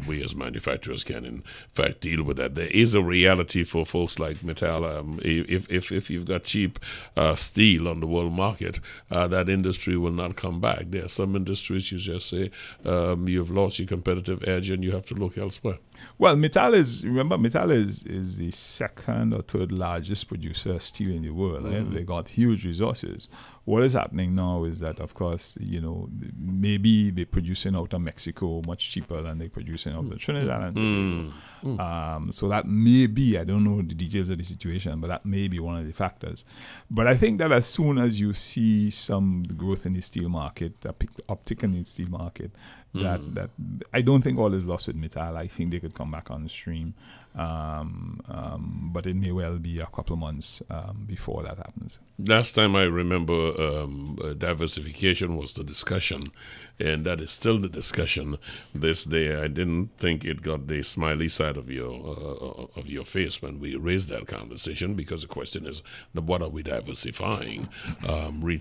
we as manufacturers can, in fact, deal with that. There is a reality for folks like Mittal. If you've got cheap steel on the world market, that industry will not come back. There are some industries you just say you've lost your competitive edge and you have to look elsewhere. Well, Mittal is the second or third largest producer of steel in the world. They got huge resources. What is happening now is that, of course, maybe they're producing out of Mexico much cheaper than they're producing out of Trinidad and Tobago. So that may be, I don't know the details of the situation, but that may be one of the factors. But I think that as soon as you see some growth in the steel market, uptick in the steel market, that I don't think all is lost with Mittal. I think they could come back on the stream. But it may well be a couple of months before that happens. Last time I remember, diversification was the discussion, and that is still the discussion this day. I didn't think it got the smiley side of your face when we raised that conversation, because the question is, what are we diversifying?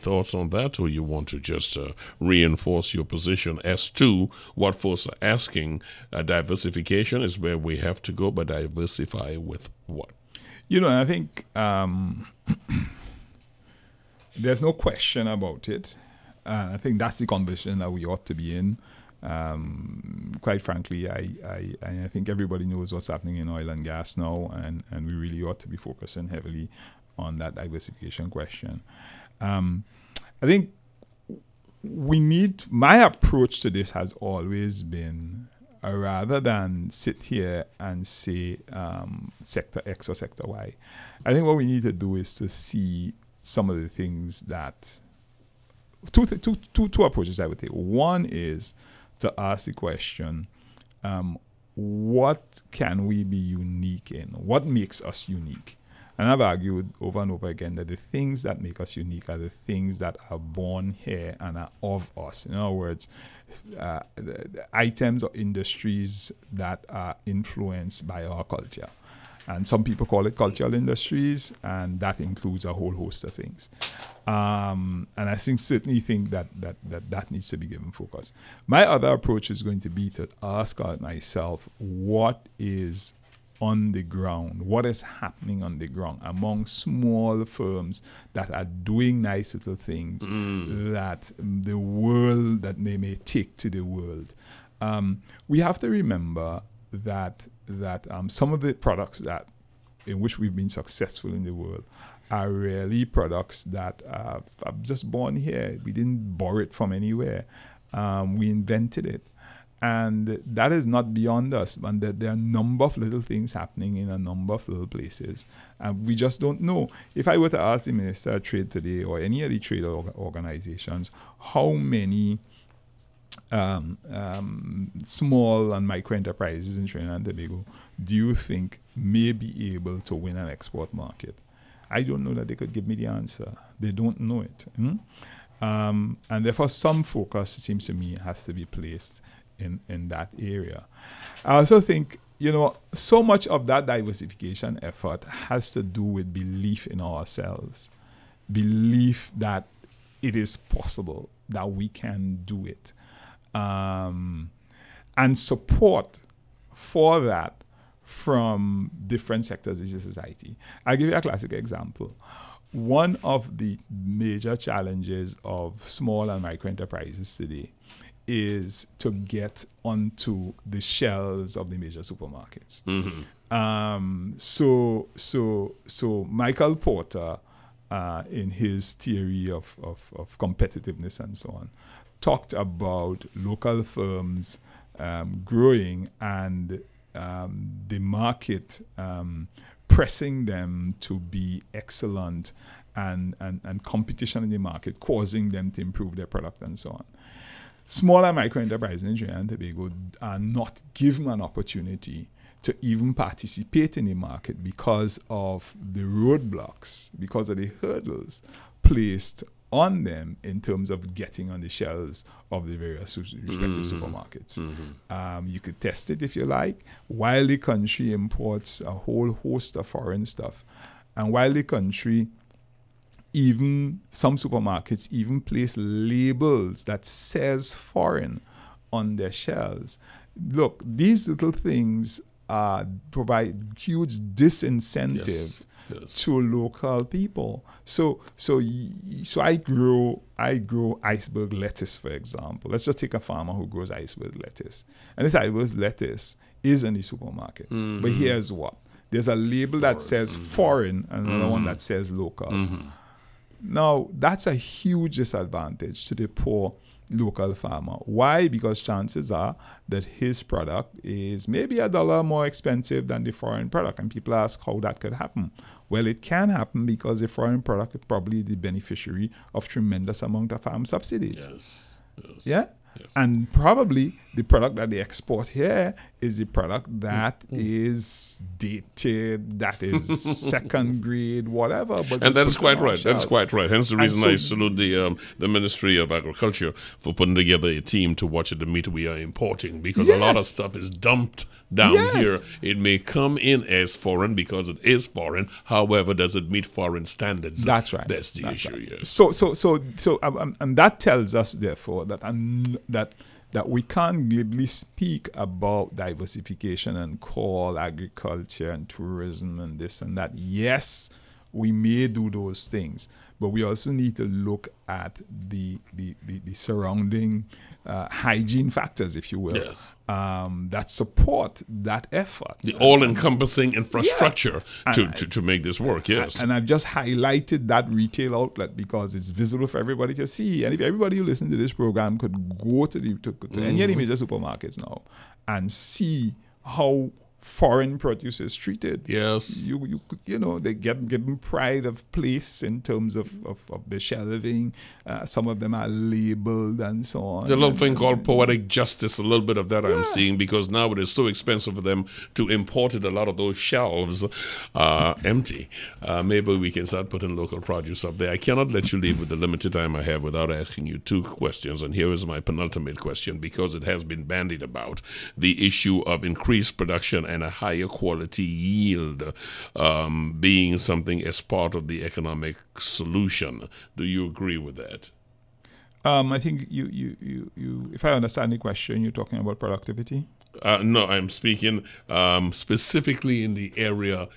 Thoughts on that, or you want to just reinforce your position as to what folks are asking? Diversification is where we have to go, but diversify with what? I think there's no question about it. I think that's the conversation that we ought to be in. Quite frankly, I think everybody knows what's happening in oil and gas now, and we really ought to be focusing heavily on that diversification question. I think my approach to this has always been, rather than sit here and say sector X or sector Y, I think what we need to do is to see some of the things that two approaches I would take. One is to ask the question, what can we be unique in? What makes us unique? And I've argued over and over again that the things that make us unique are the things that are born here and are of us. In other words, the items or industries that are influenced by our culture. And some people call it cultural industries, and that includes a whole host of things. And I certainly think that needs to be given focus. My other approach is going to be to ask myself, what is on the ground? What is happening on the ground among small firms that are doing nice little things that the world, that they may take to the world? We have to remember that some of the products in which we've been successful in the world are really products that are just born here. We didn't borrow it from anywhere. We invented it. And that is not beyond us. And there are a number of little things happening in a number of little places. And we just don't know. If I were to ask the Minister of Trade today, or any of the trade organizations, how many small and micro enterprises in Trinidad and Tobago do you think may be able to win an export market? I don't know that they could give me the answer. They don't know it. And therefore, some focus, it seems to me, has to be placed in that area. I also think, so much of that diversification effort has to do with belief in ourselves, belief that it is possible, that we can do it, and support for that from different sectors of society. I'll give you a classic example. One of the major challenges of small and micro enterprises today is to get onto the shelves of the major supermarkets. So Michael Porter, in his theory of competitiveness and so on, talked about local firms growing and the market pressing them to be excellent, and competition in the market causing them to improve their product and so on. Small and micro enterprises in Trinidad and Tobago are not given an opportunity to even participate in the market because of the roadblocks, because of the hurdles placed on them in terms of getting on the shelves of the various respective supermarkets. You could test it if you like. While the country imports a whole host of foreign stuff, and while the country, even some supermarkets even place labels that says foreign on their shelves, look, these little things provide huge disincentive to local people. So I grow iceberg lettuce, for example. Let's just take a farmer who grows iceberg lettuce, and this iceberg lettuce is in the supermarket. But here's what: there's a label that says foreign, and another one that says local. Now that's a huge disadvantage to the poor local farmer. Why? Because chances are that his product is maybe $1 more expensive than the foreign product. And people ask how that could happen. Well, it can happen because the foreign product is probably the beneficiary of tremendous amount of farm subsidies. Yeah? Yes. And probably the product that they export here is the product that is dated, that is second grade, whatever. But and that is quite right. That's quite right. Hence the reason I salute the Ministry of Agriculture for putting together a team to watch the meat we are importing, because a lot of stuff is dumped down here. It may come in as foreign because it is foreign. However, does it meet foreign standards? That's right. That's the issue. Right. Yes. So, and that tells us, therefore, that we can't glibly speak about diversification and call agriculture and tourism and this and that. Yes, we may do those things, but we also need to look at the surrounding hygiene factors, if you will, that support that effort. The all-encompassing infrastructure to make this work, yes. And I've just highlighted that retail outlet because it's visible for everybody to see. And if everybody who listens to this program could go to any of the major supermarkets now and see how foreign produce is treated. Yes. You know, they given pride of place in terms of the shelving. Some of them are labeled and so on. There's a little thing called poetic justice, a little bit of that I'm seeing, because now it is so expensive for them to import it. A lot of those shelves are empty. Maybe we can start putting local produce up there. I cannot let you leave with the limited time I have without asking you two questions, and here is my penultimate question, because it has been bandied about, the issue of increased production and a higher quality yield being something as part of the economic solution. Do you agree with that? I think you if I understand the question, you're talking about productivity? No, I'm speaking specifically in the area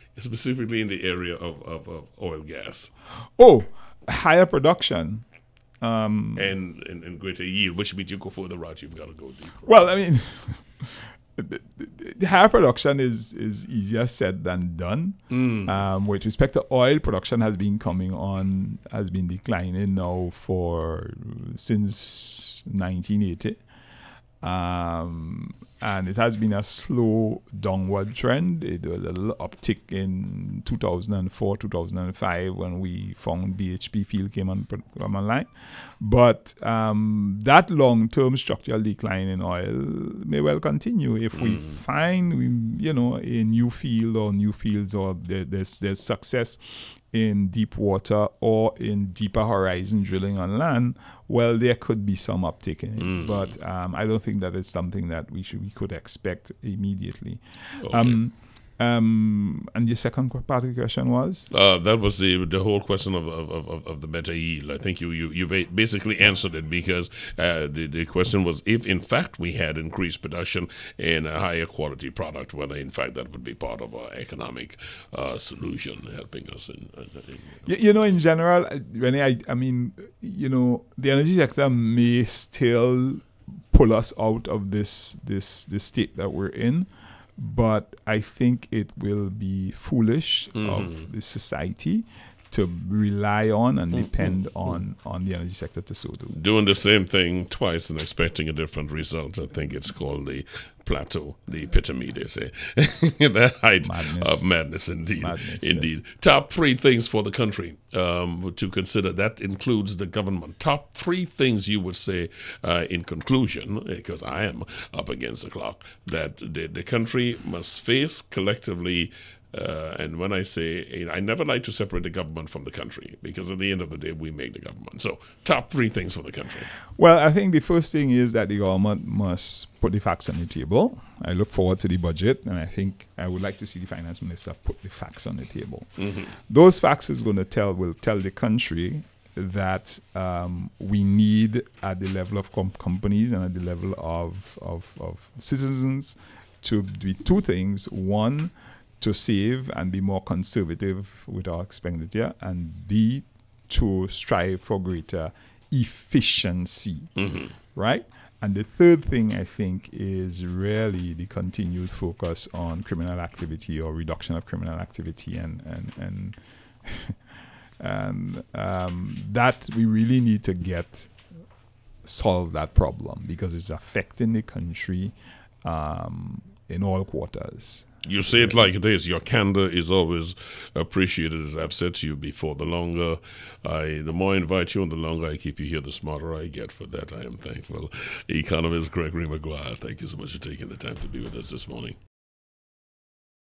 of oil gas. Oh, higher production. And greater yield, which means you go further out, you've got to go deeper. Well, I mean, the higher production is easier said than done. With respect to oil, production has been declining now since 1980. And it has been a slow downward trend. It was a little uptick in 2004, 2005 when we found BHP field came online. But that long-term structural decline in oil may well continue if we find, a new field or new fields, or there's success in deep water or in deeper horizon drilling on land. Well, there could be some uptick in it, but I don't think that is something that we could expect immediately. Okay. And your second part of the question was? That was the whole question of the better yield. I think you basically answered it, because the question was if in fact we had increased production and a higher quality product, whether in fact that would be part of our economic solution, helping us in in general, Rennie, I mean, the energy sector may still pull us out of this state that we're in. But I think it will be foolish of the society to rely on and depend on the energy sector to so do. Doing the same thing twice and expecting a different result. I think it's called the plateau, the epitome, they say. The height of madness, indeed. Yes. Top 3 things for the country to consider. That includes the government. Top 3 things you would say in conclusion, because I am up against the clock, that the country must face collectively. And when I say, I never like to separate the government from the country, because at the end of the day, we make the government. So, top 3 things for the country. Well, I think the first thing is that the government must put the facts on the table. I look forward to the budget, and I think I would like to see the finance minister put the facts on the table. Those facts will tell the country that we need at the level of companies and at the level of citizens to be two things. One, to save and be more conservative with our expenditure, and B, to strive for greater efficiency, right? And the third thing, I think, is really the continued focus on criminal activity or reduction of criminal activity, and that we really need to solve that problem, because it's affecting the country in all quarters. You say it like it is. Your candor is always appreciated, as I've said to you before. The more I invite you and the longer I keep you here, the smarter I get. For that, I am thankful. Economist Gregory McGuire, thank you so much for taking the time to be with us this morning.